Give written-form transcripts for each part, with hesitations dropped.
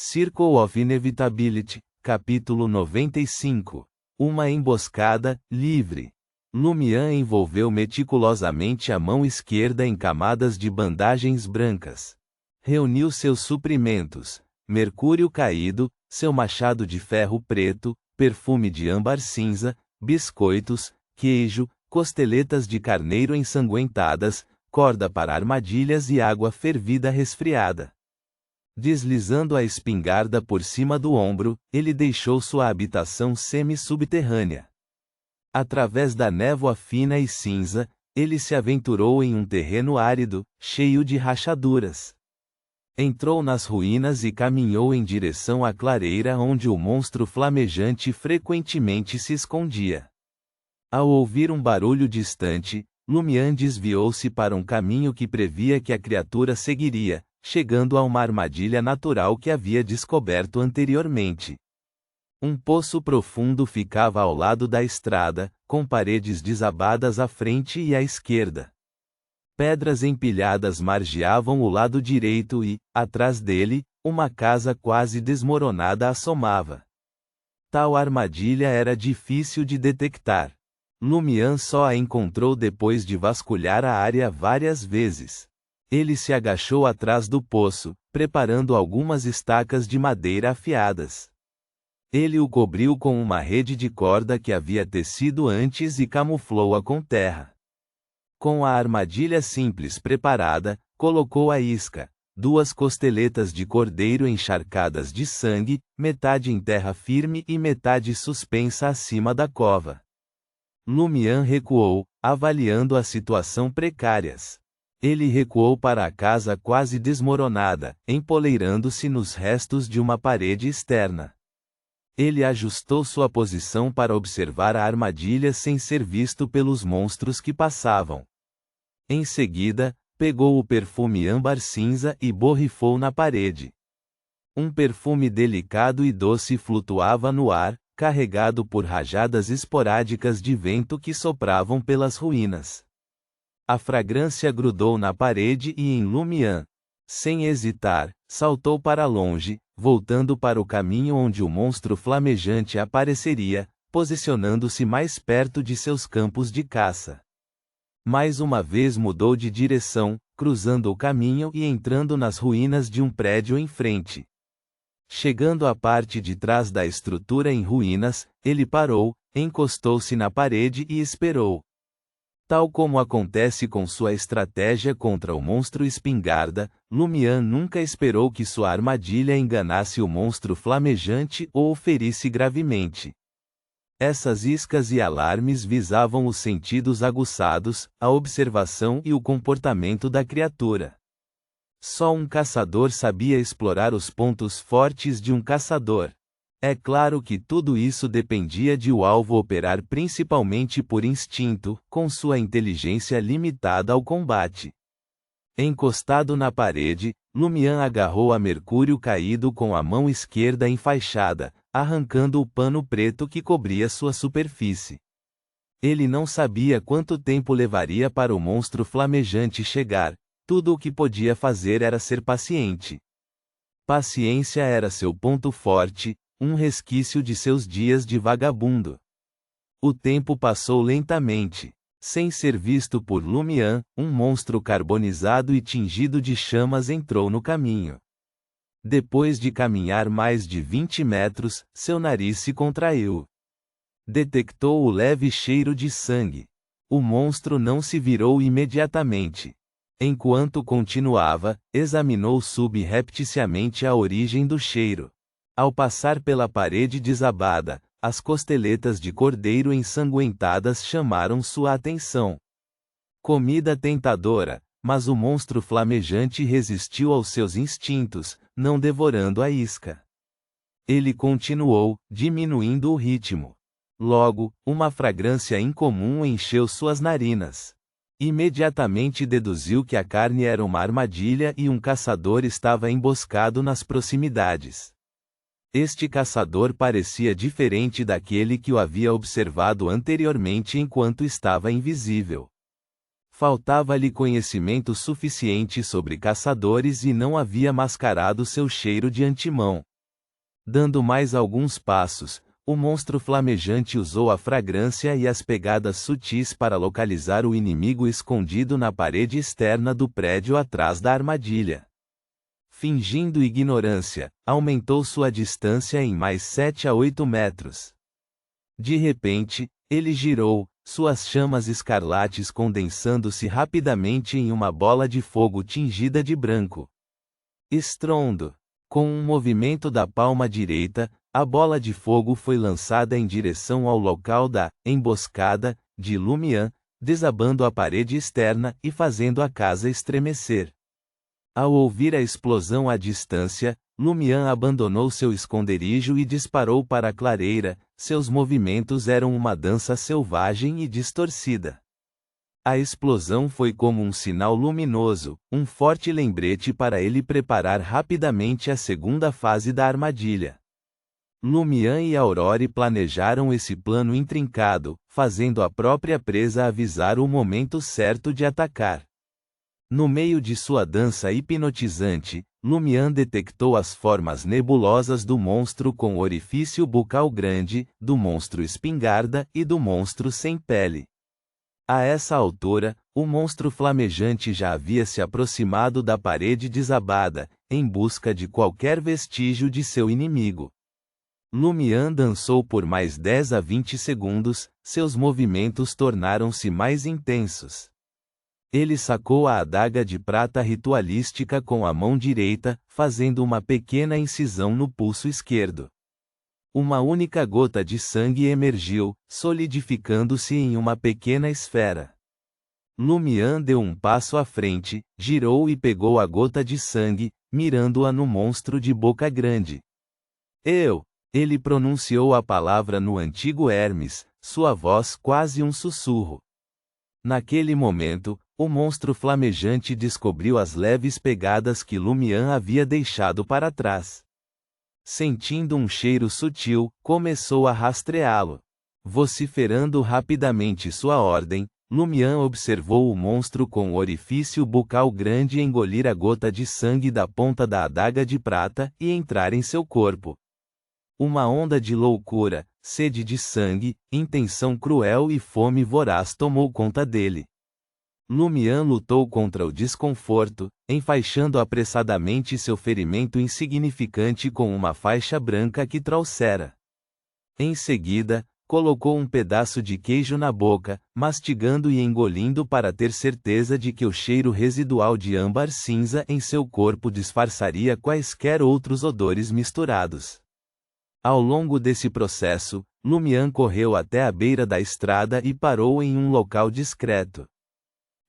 Circle of Inevitability, capítulo 95. Uma emboscada, livre. Lumian envolveu meticulosamente a mão esquerda em camadas de bandagens brancas. Reuniu seus suprimentos: mercúrio caído, seu machado de ferro preto, perfume de âmbar cinza, biscoitos, queijo, costeletas de carneiro ensanguentadas, corda para armadilhas e água fervida resfriada. Deslizando a espingarda por cima do ombro, ele deixou sua habitação semi-subterrânea. Através da névoa fina e cinza, ele se aventurou em um terreno árido, cheio de rachaduras. Entrou nas ruínas e caminhou em direção à clareira onde o monstro flamejante frequentemente se escondia. Ao ouvir um barulho distante, Lumian desviou-se para um caminho que previa que a criatura seguiria, chegando a uma armadilha natural que havia descoberto anteriormente. Um poço profundo ficava ao lado da estrada, com paredes desabadas à frente e à esquerda. Pedras empilhadas margeavam o lado direito e, atrás dele, uma casa quase desmoronada assomava. Tal armadilha era difícil de detectar. Lumian só a encontrou depois de vasculhar a área várias vezes. Ele se agachou atrás do poço, preparando algumas estacas de madeira afiadas. Ele o cobriu com uma rede de corda que havia tecido antes e camuflou-a com terra. Com a armadilha simples preparada, colocou a isca, 2 costeletas de cordeiro encharcadas de sangue, metade em terra firme e metade suspensa acima da cova. Lumian recuou, avaliando a situação precárias. Ele recuou para a casa quase desmoronada, empoleirando-se nos restos de uma parede externa. Ele ajustou sua posição para observar a armadilha sem ser visto pelos monstros que passavam. Em seguida, pegou o perfume âmbar cinza e borrifou na parede. Um perfume delicado e doce flutuava no ar, carregado por rajadas esporádicas de vento que sopravam pelas ruínas. A fragrância grudou na parede e em Lumian. Sem hesitar, saltou para longe, voltando para o caminho onde o monstro flamejante apareceria, posicionando-se mais perto de seus campos de caça. Mais uma vez mudou de direção, cruzando o caminho e entrando nas ruínas de um prédio em frente. Chegando à parte de trás da estrutura em ruínas, ele parou, encostou-se na parede e esperou. Tal como acontece com sua estratégia contra o monstro espingarda, Lumian nunca esperou que sua armadilha enganasse o monstro flamejante ou o ferisse gravemente. Essas iscas e alarmes visavam os sentidos aguçados, a observação e o comportamento da criatura. Só um caçador sabia explorar os pontos fortes de um caçador. É claro que tudo isso dependia de o alvo operar principalmente por instinto, com sua inteligência limitada ao combate. Encostado na parede, Lumian agarrou a mercúrio caído com a mão esquerda enfaixada, arrancando o pano preto que cobria sua superfície. Ele não sabia quanto tempo levaria para o monstro flamejante chegar, tudo o que podia fazer era ser paciente. Paciência era seu ponto forte, um resquício de seus dias de vagabundo. O tempo passou lentamente. Sem ser visto por Lumian, um monstro carbonizado e tingido de chamas entrou no caminho. Depois de caminhar mais de 20 metros, seu nariz se contraiu. Detectou o leve cheiro de sangue. O monstro não se virou imediatamente. Enquanto continuava, examinou subrepticiamente a origem do cheiro. Ao passar pela parede desabada, as costeletas de cordeiro ensanguentadas chamaram sua atenção. Comida tentadora, mas o monstro flamejante resistiu aos seus instintos, não devorando a isca. Ele continuou, diminuindo o ritmo. Logo, uma fragrância incomum encheu suas narinas. Imediatamente deduziu que a carne era uma armadilha e um caçador estava emboscado nas proximidades. Este caçador parecia diferente daquele que o havia observado anteriormente enquanto estava invisível. Faltava-lhe conhecimento suficiente sobre caçadores e não havia mascarado seu cheiro de antemão. Dando mais alguns passos, o monstro flamejante usou a fragrância e as pegadas sutis para localizar o inimigo escondido na parede externa do prédio atrás da armadilha. Fingindo ignorância, aumentou sua distância em mais 7 a 8 metros. De repente, ele girou, suas chamas escarlates condensando-se rapidamente em uma bola de fogo tingida de branco. Estrondo. Com um movimento da palma direita, a bola de fogo foi lançada em direção ao local da emboscada de Lumian, desabando a parede externa e fazendo a casa estremecer. Ao ouvir a explosão à distância, Lumian abandonou seu esconderijo e disparou para a clareira. Seus movimentos eram uma dança selvagem e distorcida. A explosão foi como um sinal luminoso, um forte lembrete para ele preparar rapidamente a segunda fase da armadilha. Lumian e Aurore planejaram esse plano intrincado, fazendo a própria presa avisar o momento certo de atacar. No meio de sua dança hipnotizante, Lumian detectou as formas nebulosas do monstro com orifício bucal grande, do monstro espingarda e do monstro sem pele. A essa altura, o monstro flamejante já havia se aproximado da parede desabada, em busca de qualquer vestígio de seu inimigo. Lumian dançou por mais 10 a 20 segundos, seus movimentos tornaram-se mais intensos. Ele sacou a adaga de prata ritualística com a mão direita, fazendo uma pequena incisão no pulso esquerdo. Uma única gota de sangue emergiu, solidificando-se em uma pequena esfera. Lumian deu um passo à frente, girou e pegou a gota de sangue, mirando-a no monstro de boca grande. Ele pronunciou a palavra no antigo Hermes, sua voz quase um sussurro. Naquele momento, o monstro flamejante descobriu as leves pegadas que Lumian havia deixado para trás. Sentindo um cheiro sutil, começou a rastreá-lo. Vociferando rapidamente sua ordem, Lumian observou o monstro com o orifício bucal grande engolir a gota de sangue da ponta da adaga de prata e entrar em seu corpo. Uma onda de loucura, sede de sangue, intenção cruel e fome voraz tomou conta dele. Lumian lutou contra o desconforto, enfaixando apressadamente seu ferimento insignificante com uma faixa branca que trouxera. Em seguida, colocou um pedaço de queijo na boca, mastigando e engolindo para ter certeza de que o cheiro residual de âmbar cinza em seu corpo disfarçaria quaisquer outros odores misturados. Ao longo desse processo, Lumian correu até a beira da estrada e parou em um local discreto.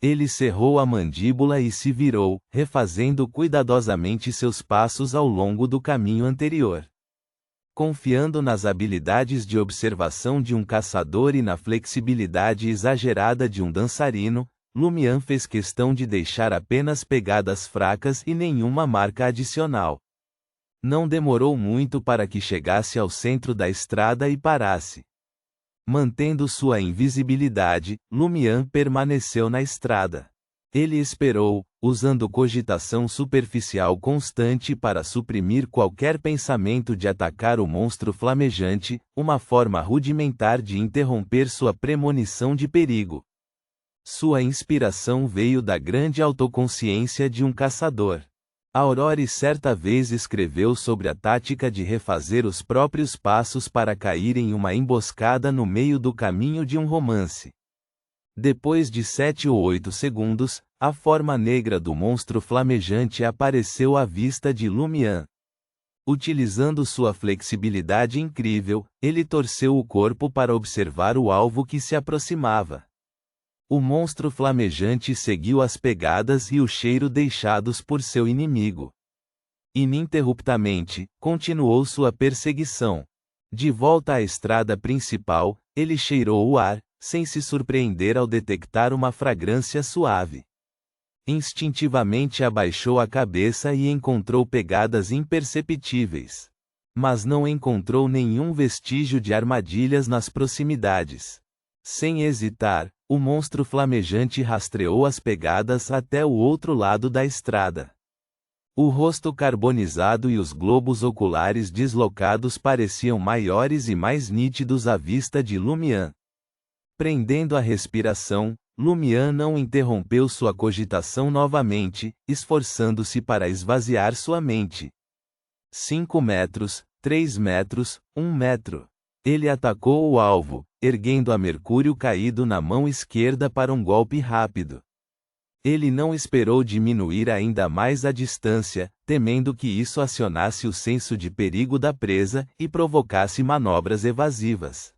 Ele cerrou a mandíbula e se virou, refazendo cuidadosamente seus passos ao longo do caminho anterior. Confiando nas habilidades de observação de um caçador e na flexibilidade exagerada de um dançarino, Lumian fez questão de deixar apenas pegadas fracas e nenhuma marca adicional. Não demorou muito para que chegasse ao centro da estrada e parasse. Mantendo sua invisibilidade, Lumian permaneceu na estrada. Ele esperou, usando cogitação superficial constante para suprimir qualquer pensamento de atacar o monstro flamejante, uma forma rudimentar de interromper sua premonição de perigo. Sua inspiração veio da grande autoconsciência de um caçador. Aurore certa vez escreveu sobre a tática de refazer os próprios passos para cair em uma emboscada no meio do caminho de um romance. Depois de 7 ou 8 segundos, a forma negra do monstro flamejante apareceu à vista de Lumian. Utilizando sua flexibilidade incrível, ele torceu o corpo para observar o alvo que se aproximava. O monstro flamejante seguiu as pegadas e o cheiro deixados por seu inimigo. Ininterruptamente, continuou sua perseguição. De volta à estrada principal, ele cheirou o ar, sem se surpreender ao detectar uma fragrância suave. Instintivamente abaixou a cabeça e encontrou pegadas imperceptíveis. Mas não encontrou nenhum vestígio de armadilhas nas proximidades. Sem hesitar, o monstro flamejante rastreou as pegadas até o outro lado da estrada. O rosto carbonizado e os globos oculares deslocados pareciam maiores e mais nítidos à vista de Lumian. Prendendo a respiração, Lumian não interrompeu sua cogitação novamente, esforçando-se para esvaziar sua mente. 5 metros, 3 metros, 1 metro. Ele atacou o alvo, erguendo a Mercúrio caído na mão esquerda para um golpe rápido. Ele não esperou diminuir ainda mais a distância, temendo que isso acionasse o senso de perigo da presa e provocasse manobras evasivas.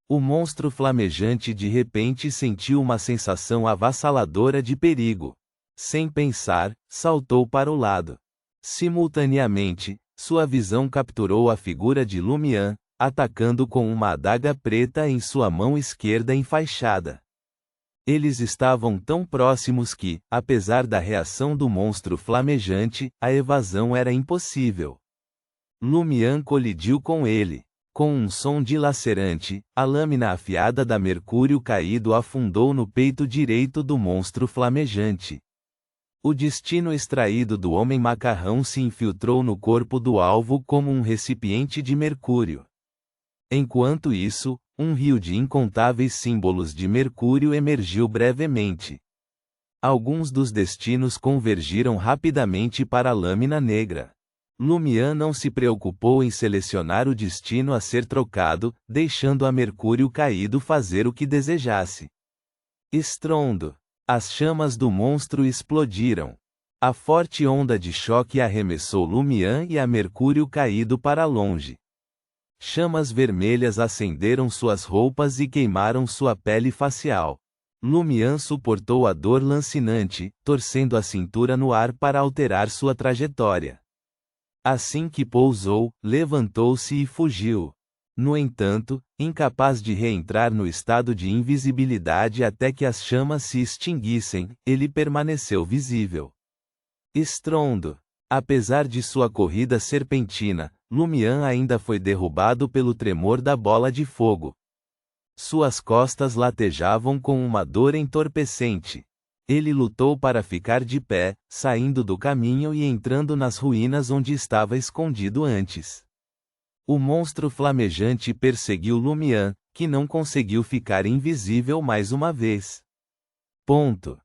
O monstro flamejante de repente sentiu uma sensação avassaladora de perigo. Sem pensar, saltou para o lado. Simultaneamente, sua visão capturou a figura de Lumian, atacando com uma adaga preta em sua mão esquerda enfaixada. Eles estavam tão próximos que, apesar da reação do monstro flamejante, a evasão era impossível. Lumian colidiu com ele. Com um som dilacerante, a lâmina afiada da Mercúrio caído afundou no peito direito do monstro flamejante. O destino extraído do homem macarrão se infiltrou no corpo do alvo como um recipiente de mercúrio. Enquanto isso, um rio de incontáveis símbolos de mercúrio emergiu brevemente. Alguns dos destinos convergiram rapidamente para a lâmina negra. Lumian não se preocupou em selecionar o destino a ser trocado, deixando a Mercúrio caído fazer o que desejasse. Estrondo. As chamas do monstro explodiram. A forte onda de choque arremessou Lumian e a Mercúrio caído para longe. Chamas vermelhas acenderam suas roupas e queimaram sua pele facial. Lumian suportou a dor lancinante, torcendo a cintura no ar para alterar sua trajetória. Assim que pousou, levantou-se e fugiu. No entanto, incapaz de reentrar no estado de invisibilidade até que as chamas se extinguissem, ele permaneceu visível. Estrondo. Apesar de sua corrida serpentina, Lumian ainda foi derrubado pelo tremor da bola de fogo. Suas costas latejavam com uma dor entorpecente. Ele lutou para ficar de pé, saindo do caminho e entrando nas ruínas onde estava escondido antes. O monstro flamejante perseguiu Lumian, que não conseguiu ficar invisível mais uma vez. Ponto.